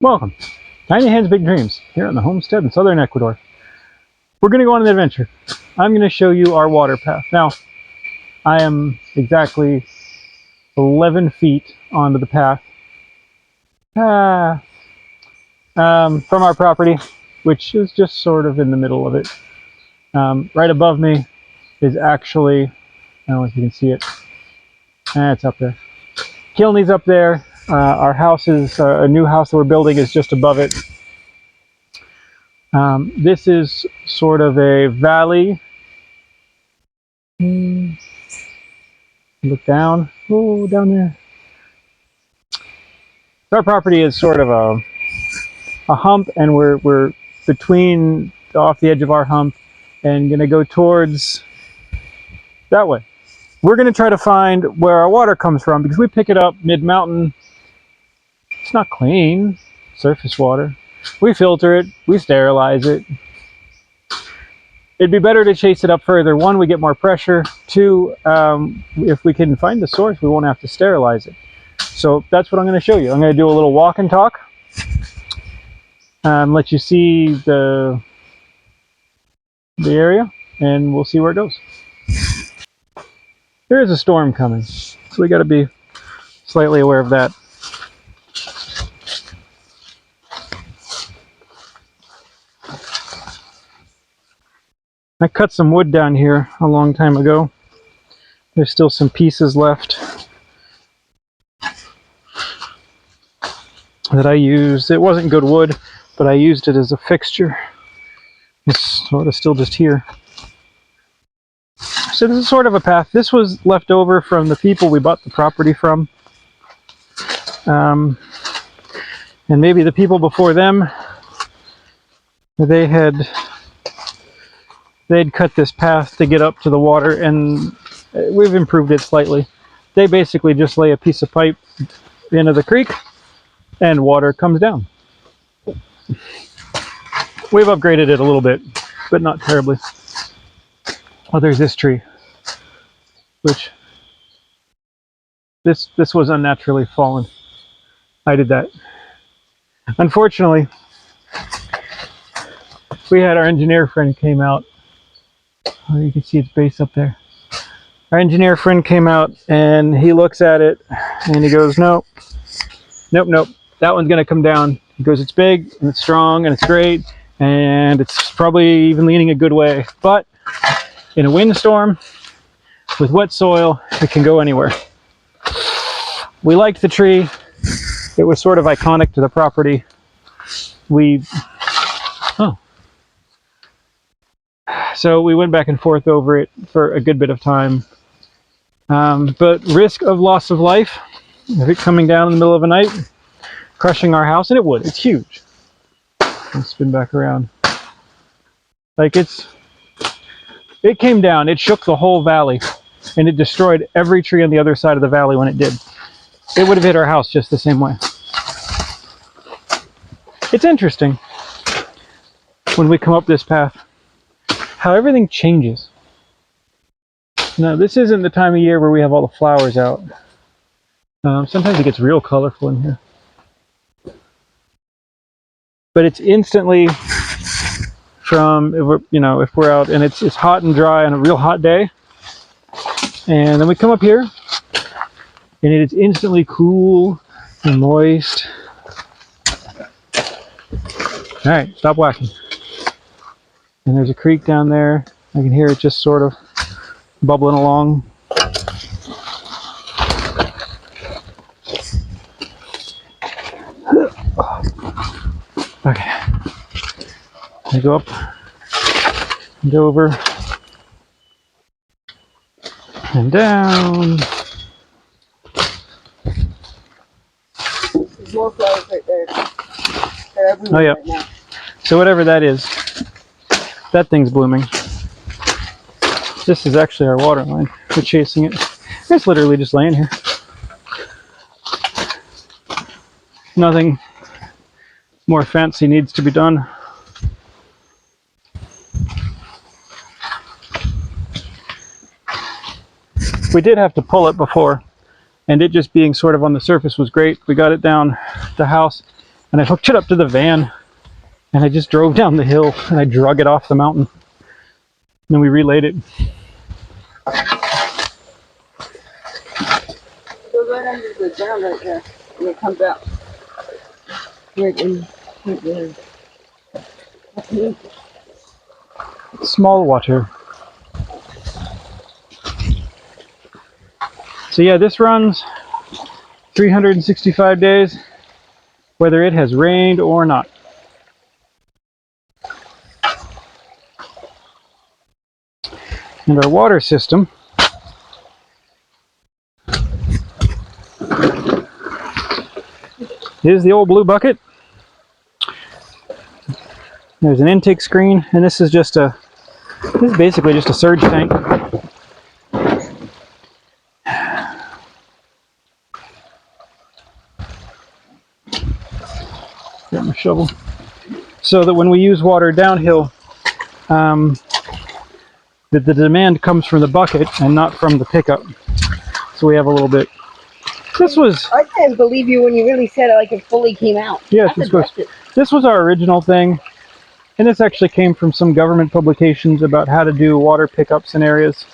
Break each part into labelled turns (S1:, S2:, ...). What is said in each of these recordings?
S1: Welcome. Tiny Hands, Big Dreams, here on the homestead in southern Ecuador. We're going to go on an adventure. I'm going to show you our water path. Now, I am exactly 11 feet onto the path from our property, which is just sort of in the middle of it. Right above me is actually, I don't know if you can see it. It's up there. Kilney's up there. Our house is, a new house that we're building is just above it. This is sort of a valley. Look down. Oh, down there. Our property is sort of a hump, and we're between, off the edge of our hump, and going to go towards that way. We're going to try to find where our water comes from, because we pick it up mid-mountain. It's not clean, surface water. We filter it, we sterilize it. It'd be better to chase it up further. One, we get more pressure. Two, if we can find the source, we won't have to sterilize it. So that's what I'm going to show you. I'm going to do a little walk and talk. Let you see the area, and we'll see where it goes. There is a storm coming, so we got to be slightly aware of that. I cut some wood down here a long time ago. There's still some pieces left that I used. It wasn't good wood, but I used it as a fixture. It's sort of still just here. So this is sort of a path. This was left over from the people we bought the property from. And maybe the people before them, they'd cut this path to get up to the water, and we've improved it slightly. They basically just lay a piece of pipe into the creek and water comes down. We've upgraded it a little bit, but not terribly. Oh, there's this tree, which this was unnaturally fallen. I did that. Unfortunately, we had our engineer friend came out. Oh, you can see its base up there. Our engineer friend came out and he looks at it and he goes, nope, that one's going to come down. He goes, it's big and it's strong and it's great and it's probably even leaning a good way. But in a windstorm with wet soil, it can go anywhere. We liked the tree. It was sort of iconic to the property. So we went back and forth over it for a good bit of time. But risk of loss of life, of it coming down in the middle of the night, crushing our house, and it would. It's huge. Let's spin back around. Like it came down, it shook the whole valley, and it destroyed every tree on the other side of the valley when it did. It would have hit our house just the same way. It's interesting when we come up this path, how everything changes. Now, this isn't the time of year where we have all the flowers out. Sometimes it gets real colorful in here. But it's instantly from, if we're out and it's hot and dry on a real hot day, and then we come up here, and it is instantly cool and moist. All right, stop whacking. And there's a creek down there. I can hear it just sort of bubbling along. Okay. I go up and over and down.
S2: There's more flowers right there. They're everywhere right now.
S1: So whatever that is, that thing's blooming. This is actually our water line. We're chasing it. It's literally just laying here. Nothing more fancy needs to be done. We did have to pull it before, and it just being sort of on the surface was great. We got it down the house, and I hooked it up to the van, and I just drove down the hill, and I drug it off the mountain. And then we relayed it.
S2: Go right under the ground right there, and it comes out. Right in there.
S1: Small water. So yeah, this runs 365 days, whether it has rained or not. And our water system is the old blue bucket. There's an intake screen, and this is basically just a surge tank. Got my shovel. So that when we use water downhill, the demand comes from the bucket and not from the pickup. So we have a little bit. This was.
S2: I didn't believe you when you really said it like it fully came out.
S1: Yes, this was our original thing. And this actually came from some government publications about how to do water pickups in areas.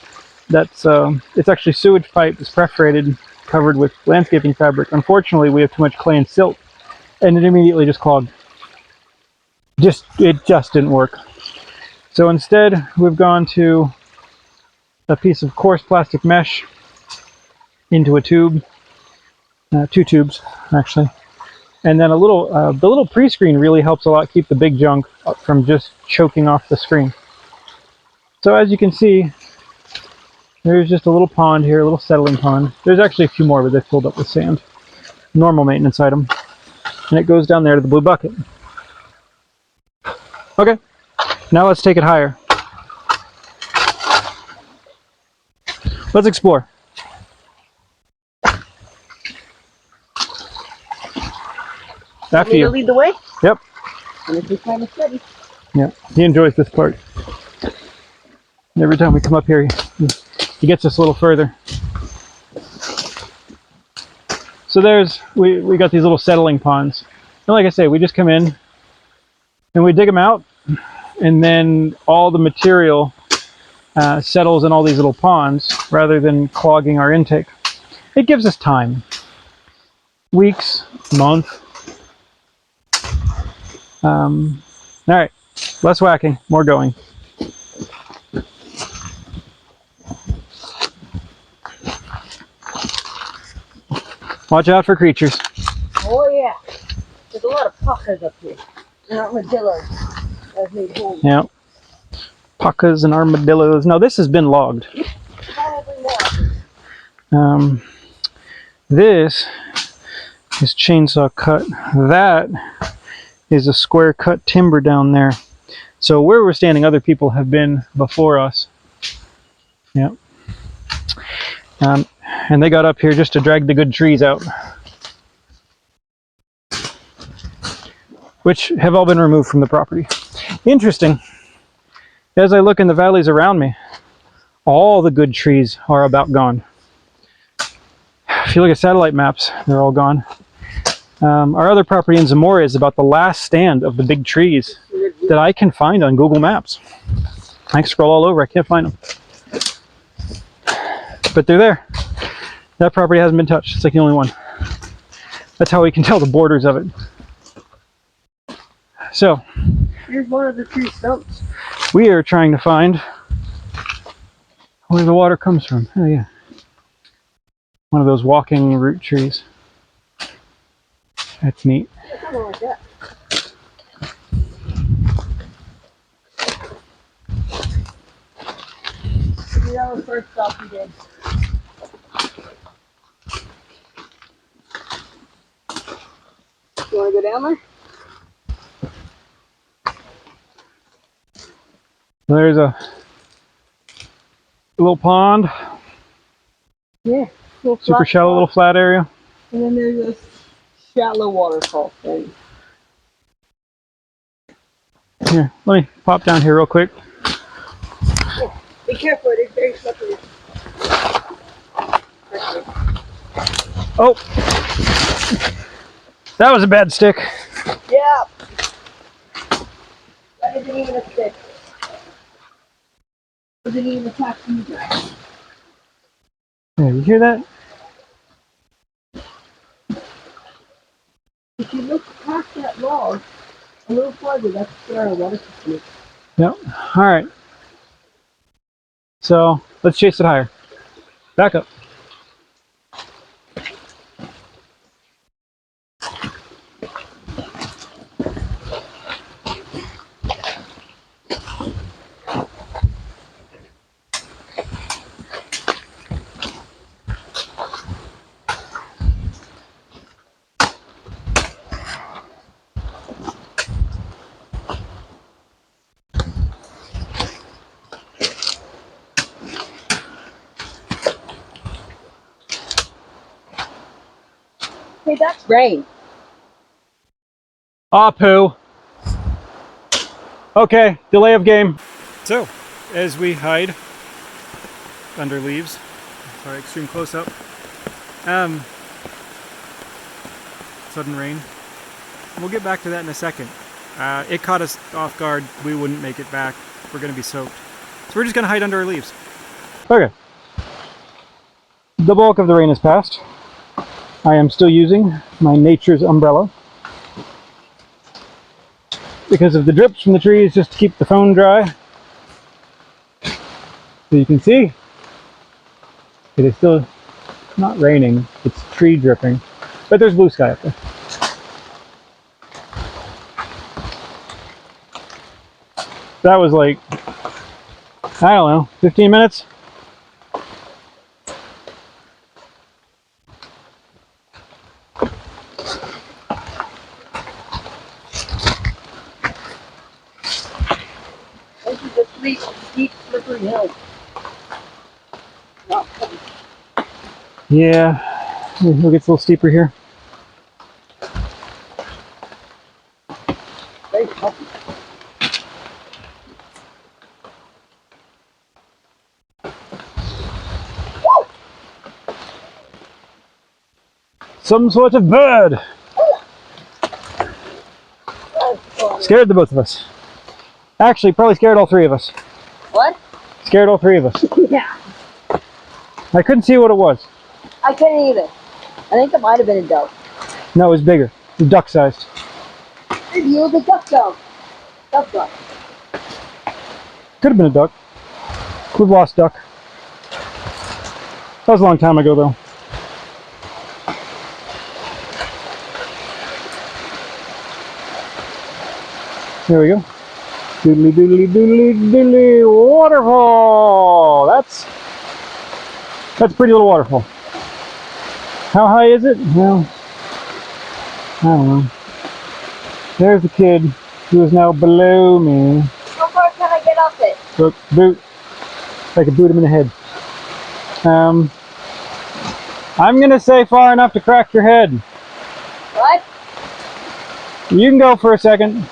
S1: It's actually sewage pipe is perforated, covered with landscaping fabric. Unfortunately, we have too much clay and silt, and it immediately just clogged. It just didn't work. So instead, we've gone to a piece of coarse plastic mesh into a tube, 2 tubes actually. And then the little pre-screen really helps a lot keep the big junk from just choking off the screen. So as you can see, there's just a little pond here, a little settling pond. There's actually a few more, but they're filled up with sand. Normal maintenance item. And it goes down there to the blue bucket. Okay, now let's take it higher. Let's explore. After you.
S2: Lead the way?
S1: Yep.
S2: And if we kind of steady.
S1: Yep. He enjoys this part. Every time we come up here, he gets us a little further. So we got these little settling ponds. And like I say, we just come in and we dig them out, and then all the material settles in all these little ponds rather than clogging our intake. It gives us time. Weeks, month. All right, less whacking, more going. Watch out for creatures.
S2: Oh yeah, there's a lot of puckas up here. And armadillos. I've made homes.
S1: Yeah, puckas and armadillos. No, this has been logged.
S2: Probably more.
S1: This is chainsaw cut. That is a square cut timber down there. So where we're standing, other people have been before us. Yep. And they got up here just to drag the good trees out, which have all been removed from the property. Interesting. As I look in the valleys around me, all the good trees are about gone. If you look at satellite maps, they're all gone. Our other property in Zamora is about the last stand of the big trees that I can find on Google Maps. I can scroll all over, I can't find them. But they're there. That property hasn't been touched. It's like the only one. That's how we can tell the borders of it. So,
S2: here's one of the tree stumps.
S1: We are trying to find where the water comes from. Oh yeah. One of those walking root trees. That's neat.
S2: Something like that. That was the first stop we did. You want to go down there?
S1: There's a little pond.
S2: Yeah.
S1: Super shallow little flat area.
S2: And then there's this shallow waterfall thing.
S1: Here, let me pop down here real quick.
S2: Yeah. Be careful, it is very slippery.
S1: Oh! That was a bad stick.
S2: Yeah. That isn't even a stick. Isn't even attached to you guys.
S1: Yeah, you hear that?
S2: If you look past that log a little farther, that's where our water system is.
S1: Yep. All right. So let's chase it higher. Back up.
S2: Hey, that's rain.
S1: Ah, poo. Okay, delay of game. So, as we hide under leaves, sorry, extreme close up. Sudden rain. We'll get back to that in a second. It caught us off guard. We wouldn't make it back. We're gonna be soaked. So we're just gonna hide under our leaves. Okay. The bulk of the rain has passed. I am still using my nature's umbrella because of the drips from the trees, just to keep the phone dry. So you can see, it is still not raining, it's tree dripping, but there's blue sky up there. That was like, I don't know, 15 minutes?
S2: This is a steep, slippery hill. Not fun.
S1: Yeah, it gets a little steeper here.
S2: Very healthy.
S1: Some sort of bird. Scared the both of us. Actually, probably scared all three of us.
S2: What?
S1: Scared all three of us.
S2: Yeah.
S1: I couldn't see what it was.
S2: I couldn't either. I think it might have been a dove.
S1: No, it was bigger. It was duck sized.
S2: Maybe it was a duck dove. Duck dove.
S1: Could have been a duck. We've lost duck. That was a long time ago, though. There we go. Doodly doodly doodly doodly waterfall. That's a pretty little waterfall. How high is it? Well, I don't know. There's the kid who is now below me.
S2: How far can I get up it?
S1: Look, boot. I could boot him in the head. I'm gonna say far enough to crack your head.
S2: What?
S1: You can go for a second.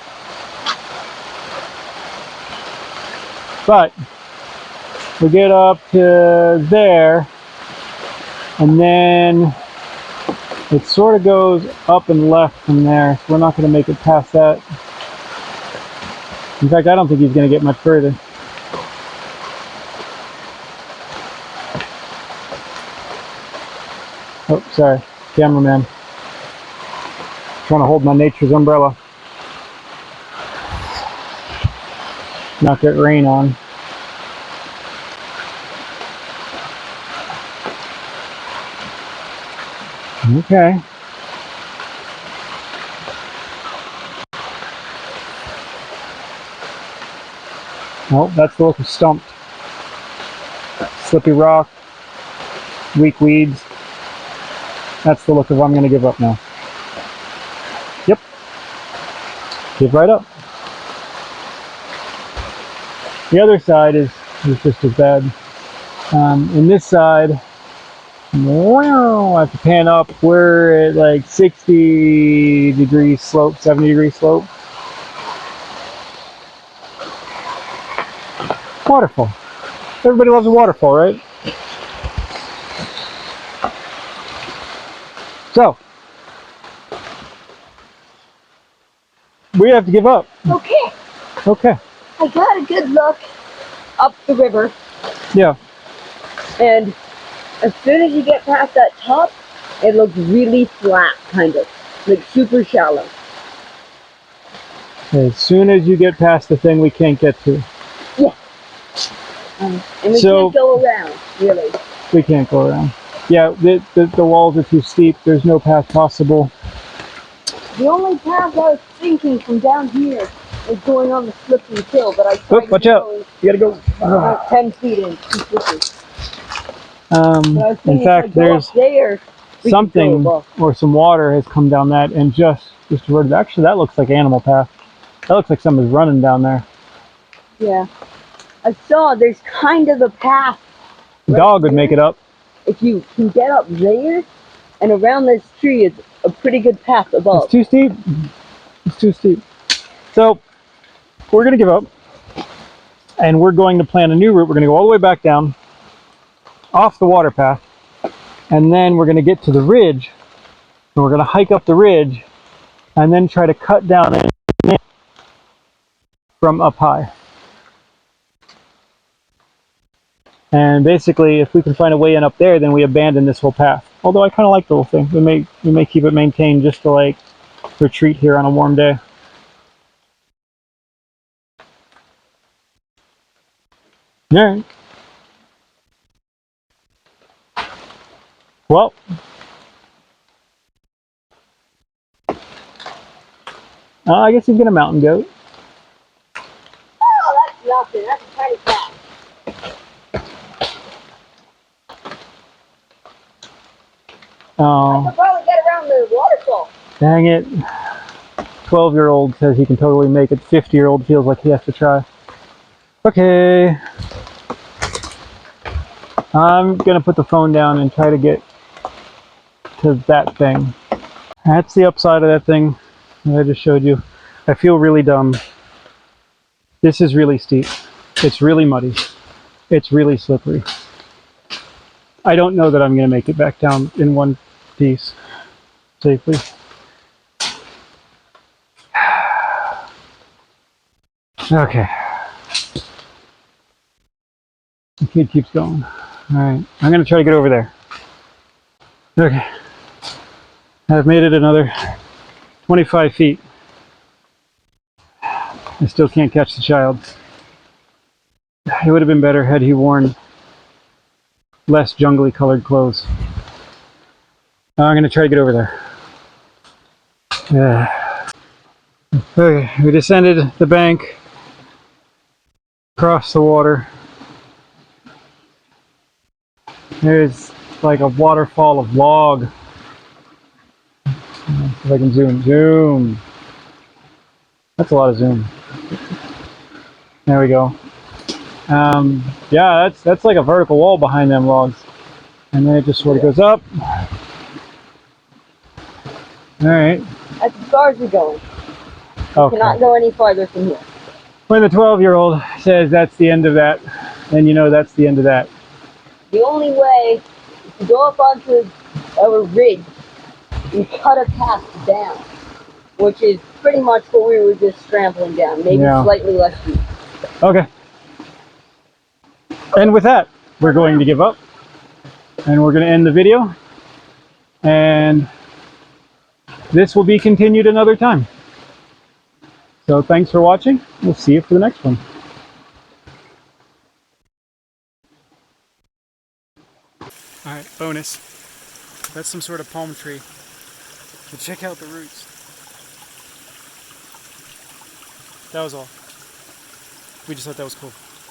S1: But we get up to there, and then it sort of goes up and left from there. So we're not going to make it past that. In fact, I don't think he's going to get much further. Oh, sorry, cameraman. Trying to hold my nature's umbrella. Not get rain on. Okay. Oh, that's the look of stumped. Slippy rock, weak weeds. That's the look of I'm going to give up now. Yep. Give right up. The other side is just as bad. In this side, I have to pan up. We're at like 60-degree slope, 70-degree slope. Waterfall. Everybody loves a waterfall, right? So, We have to give up.
S2: Okay.
S1: Okay.
S2: I got a good look up the river,
S1: Yeah.
S2: and as soon as you get past that top, it looks really flat, kind of, like super shallow.
S1: As soon as you get past the thing we can't get to.
S2: Yeah. And we can't go around, really.
S1: We can't go around. Yeah, the walls are too steep. There's no path possible.
S2: The only path I was thinking from down here is going on the slippery hill, but I tried
S1: Watch out. You gotta go.
S2: about 10 feet in, too slippery.
S1: In fact, there's
S2: there,
S1: something or some water has come down that and just diverted. Actually, that looks like animal path. That looks like somebody's running down there.
S2: Yeah. I saw there's kind of a path.
S1: The dog would make it up.
S2: If you can get up there, and around this tree is a pretty good path above.
S1: It's too steep. It's too steep. So we're going to give up, and we're going to plan a new route. We're going to go all the way back down, off the water path, and then we're going to get to the ridge, and we're going to hike up the ridge, and then try to cut down in from up high. And basically, if we can find a way in up there, then we abandon this whole path. Although I kind of like the whole thing. We may keep it maintained just to like retreat here on a warm day. All right. Well, I guess you can get a mountain goat.
S2: Oh, that's nothing. That's a tiny cat. I could probably get around the waterfall.
S1: Dang it. 12-year-old says he can totally make it. 50-year-old feels like he has to try. Okay. I'm going to put the phone down and try to get to that thing. That's the upside of that thing that I just showed you. I feel really dumb. This is really steep. It's really muddy. It's really slippery. I don't know that I'm going to make it back down in one piece safely. Okay. The kid keeps going. All right. I'm going to try to get over there. Okay. I've made it another 25 feet. I still can't catch the child. It would have been better had he worn less jungly colored clothes. I'm going to try to get over there. Okay, we descended the bank, across the water. There's like a waterfall of log. If I can zoom. That's a lot of zoom. There we go. Yeah, that's like a vertical wall behind them logs. And then it just sort of goes up. All right.
S2: That's as far as we're going.
S1: Okay.
S2: Cannot go any farther from here.
S1: When the 12-year-old says that's the end of that, then you know that's the end of that.
S2: The only way is to go up onto a ridge and cut a path down, which is pretty much what we were just scrambling down, maybe slightly less deep.
S1: Okay. And with that, we're going to give up, and we're going to end the video, and this will be continued another time. So thanks for watching. We'll see you for the next one. All right, bonus. That's some sort of palm tree. But check out the roots. That was all. We just thought that was cool.